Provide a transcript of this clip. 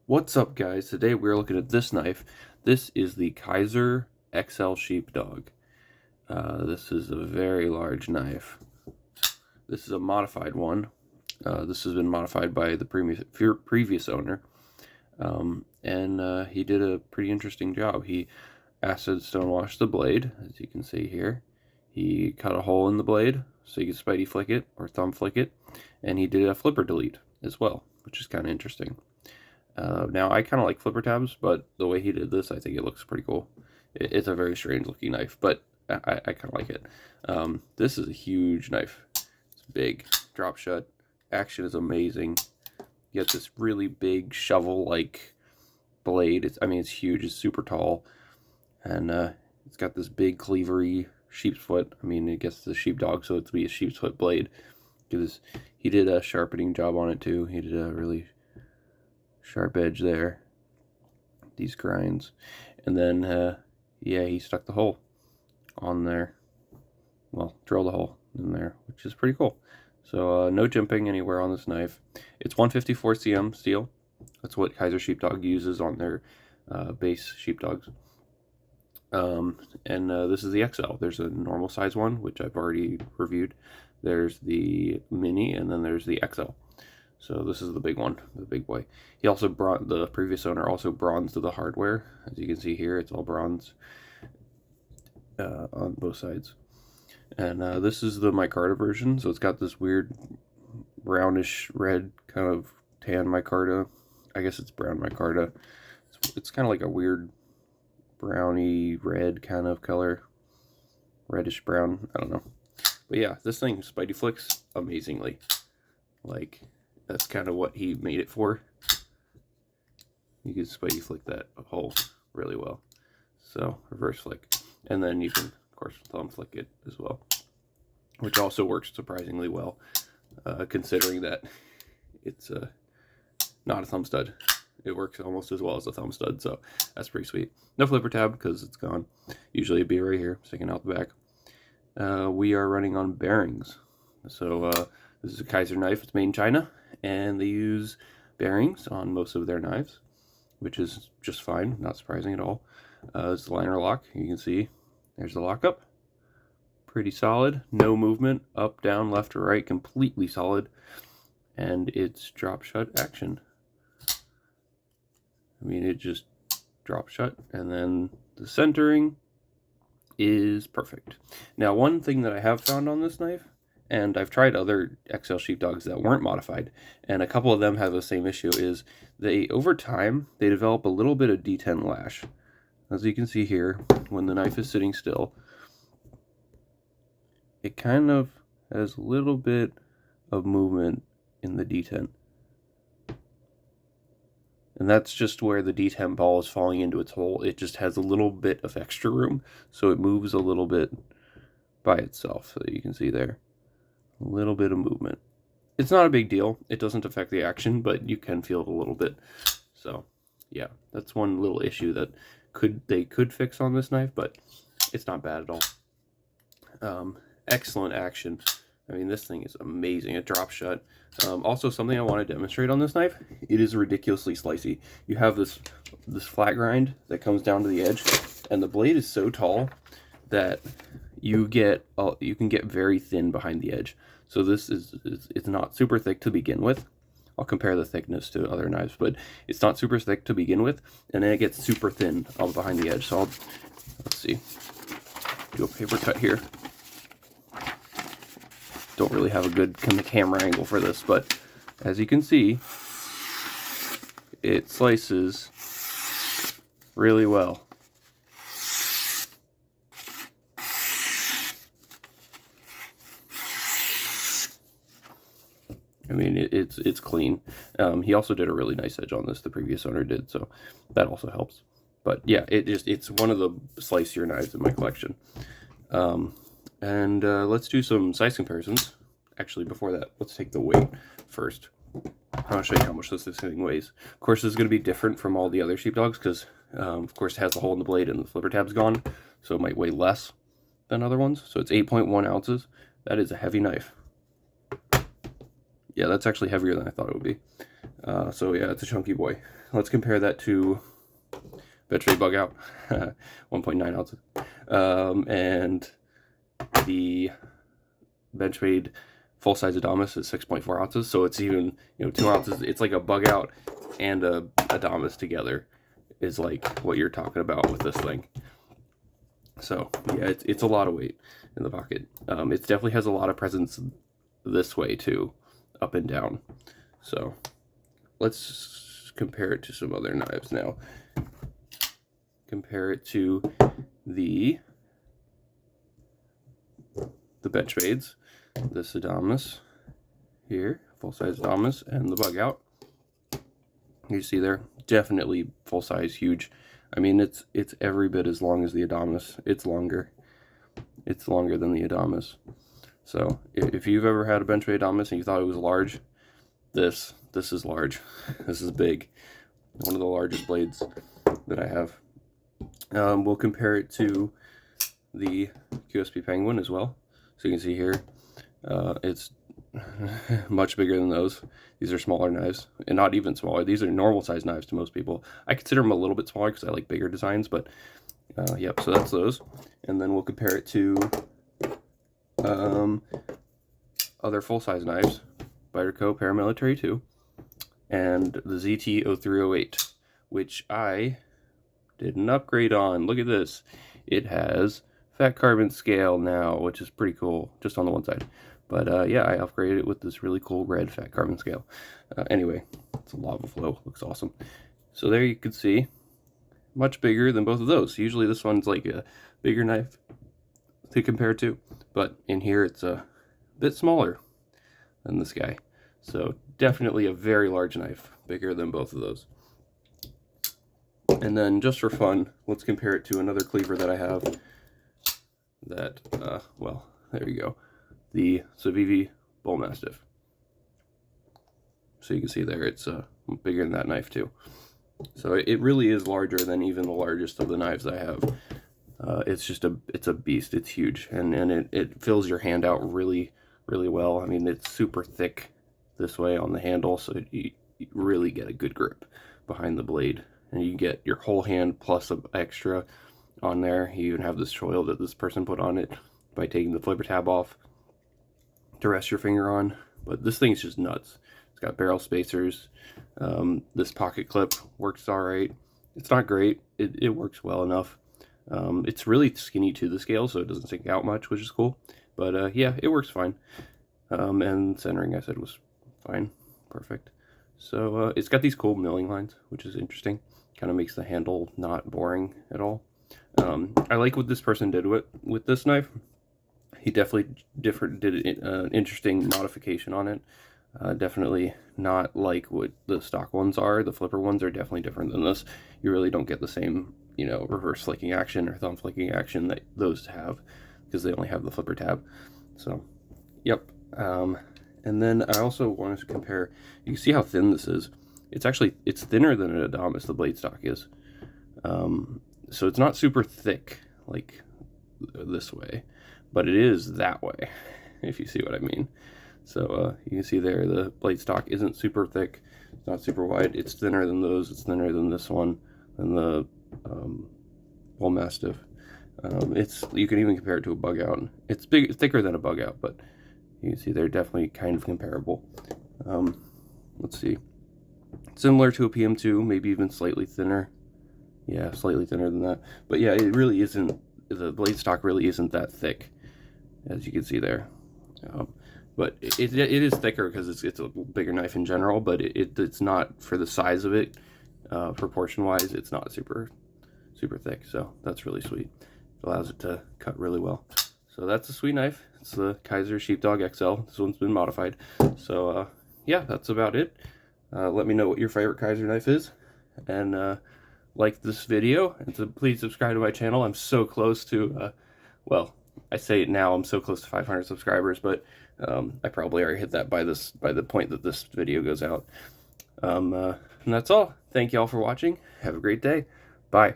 What's up, guys? Today we're looking at this knife. This is the Kizer XL Sheepdog. This is a very large knife. This is a modified one. This has been modified by the previous owner, and he did a pretty interesting job. He acid stonewashed the blade, as you can see here. He cut a hole in the blade so you can spidey flick it or thumb flick it, and he did a flipper delete as well, which is kind of interesting. Now, I kind of like flipper tabs, but the way he did this, I think it looks pretty cool. It's a very strange looking knife, but I kind of like it. This is a huge knife. It's big, drop shut. Action is amazing. You get this really big shovel-like blade. It's huge. It's super tall, and it's got this big cleavery sheep's foot. It gets the sheepdog, so it's be a sheep's foot blade. He did a sharpening job on it too. He did a really sharp edge there, these grinds, and then yeah, he stuck the hole on there, well, drilled a hole in there, which is pretty cool. So no jimping anywhere on this knife. It's 154 cm steel. That's what Kizer Sheepdog uses on their base sheepdogs. And this is the XL. There's a normal size one, which I've already reviewed. There's the mini, and then there's the XL. So this is the big one, the big boy. He also the previous owner also bronzed the hardware. As you can see here, it's all bronze on both sides. And this is the micarta version. So it's got this weird brownish red kind of tan micarta. I guess it's brown micarta. It's kind of like a weird browny red kind of color. Reddish brown, I don't know. But yeah, this thing spidey flicks amazingly. Like, that's kind of what he made it for. You can spidey flick that hole really well. So, reverse flick. And then you can, of course, thumb flick it as well. Which also works surprisingly well, considering that it's not a thumb stud. It works almost as well as a thumb stud, so that's pretty sweet. No flipper tab because it's gone. Usually it'd be right here, sticking out the back. We are running on bearings. So, this is a Kizer knife. It's made in China, and they use bearings on most of their knives, which is just fine, not surprising at all. It's the liner lock. You can see there's the lockup. Pretty solid. No movement, up, down, left, or right. Completely solid. And it's drop shut action. It just drops shut, and then the centering is perfect. Now, one thing that I have found on this knife, and I've tried other XL sheepdogs that weren't modified, and a couple of them have the same issue, is over time, they develop a little bit of detent lash. As you can see here, when the knife is sitting still, it kind of has a little bit of movement in the detent. And that's just where the detent ball is falling into its hole. It just has a little bit of extra room, so it moves a little bit by itself. So you can see there, a little bit of movement. It's not a big deal. It doesn't affect the action, but you can feel it a little bit. So yeah, that's one little issue that they could fix on this knife, but it's not bad at all. Excellent action. This thing is amazing. It drops shut. Also, something I want to demonstrate on this knife, it is ridiculously slicey. You have this flat grind that comes down to the edge, and the blade is so tall that you can get very thin behind the edge. So it's not super thick to begin with. I'll compare the thickness to other knives, but it's not super thick to begin with, and then it gets super thin behind the edge. So let's see, do a paper cut here. Don't really have a good camera angle for this, but as you can see, it slices really well. It's clean. He also did a really nice edge on this, the previous owner did, so that also helps. But yeah, it's one of the slicier knives in my collection. And let's do some size comparisons. Actually, before that, let's take the weight first. I'll show you how much this thing weighs. Of course, this is going to be different from all the other sheepdogs because, of course, it has the hole in the blade and the flipper tab's gone, so it might weigh less than other ones. So it's 8.1 ounces. That is a heavy knife. Yeah, that's actually heavier than I thought it would be. So yeah, it's a chunky boy. Let's compare that to Benchmade Bug Out, 1.9 ounces, and the Benchmade full size Adamas is 6.4 ounces. So it's even 2 ounces. It's like a Bug Out and a Adamas together is like what you're talking about with this thing. So yeah, it's a lot of weight in the pocket. It definitely has a lot of presence this way too, up and down. So let's compare it to some other knives now. Compare it to the Benchmades, this Adamas here, full-size Adamas, and the Bug Out. You see there, definitely full-size, huge. I mean, it's every bit as long as the Adamas. It's longer. It's longer than the Adamas. So if you've ever had a Benchmade Adamas and you thought it was large, this is large. This is big. One of the largest blades that I have. We'll compare it to the QSP Penguin as well. So you can see here, it's much bigger than those. These are smaller knives, and not even smaller. These are normal size knives to most people. I consider them a little bit smaller because I like bigger designs, but yep, so that's those. And then we'll compare it to other full-size knives, Spyderco Paramilitary 2, and the ZT-0308, which I did an upgrade on. Look at this. It has fat carbon scale now, which is pretty cool, just on the one side. But yeah, I upgraded it with this really cool red fat carbon scale. Anyway, it's a lava flow. Looks awesome. So there you can see, much bigger than both of those. Usually this one's like a bigger knife to compare to, but in here it's a bit smaller than this guy. So definitely a very large knife, bigger than both of those. And then just for fun, let's compare it to another cleaver that I have that, well, there you go. The Civivi Bull Mastiff. So you can see there, it's bigger than that knife too. So it really is larger than even the largest of the knives I have. It's a beast. It's huge, and it fills your hand out really, really well. I mean, it's super thick this way on the handle, so you really get a good grip behind the blade, and you get your whole hand plus an extra on there. You even have this choil that this person put on it by taking the flipper tab off to rest your finger on. But this thing's just nuts. It's got barrel spacers. This pocket clip works all right. It's not great. It works well enough. It's really skinny to the scale, so it doesn't stick out much, which is cool. But yeah, it works fine. And centering, I said, was fine. Perfect. So it's got these cool milling lines, which is interesting. Kind of makes the handle not boring at all. I like what this person did with this knife. He definitely did an interesting modification on it. Definitely not like what the stock ones are. The flipper ones are definitely different than this. You really don't get the same, reverse flicking action or thumb flicking action that those have, because they only have the flipper tab. So, yep. And then I also wanted to compare. You can see how thin this is. It's thinner than an Adamas, the blade stock is. So it's not super thick like this way, but it is that way, if you see what I mean. So you can see there, the blade stock isn't super thick. It's not super wide. It's thinner than those. It's thinner than this one, than the Bull Mastiff. You can even compare it to a Bug Out. It's thicker than a Bug Out, but you can see they're definitely kind of comparable. Let's see. Similar to a PM2, maybe even slightly thinner. Yeah, slightly thinner than that. But yeah, it really isn't, the blade stock really isn't that thick, as you can see there. But it is thicker because it's a bigger knife in general, but it's not, for the size of it, proportion-wise, it's not super thick. So that's really sweet. It allows it to cut really well. So that's a sweet knife. It's the Kizer Sheepdog XL. This one's been modified. So yeah, that's about it. Let me know what your favorite Kizer knife is, and like this video, and so please subscribe to my channel. I'm so close to, well, I say it now, I'm so close to 500 subscribers, but I probably already hit that by the point that this video goes out. And that's all. Thank you all for watching. Have a great day. Bye.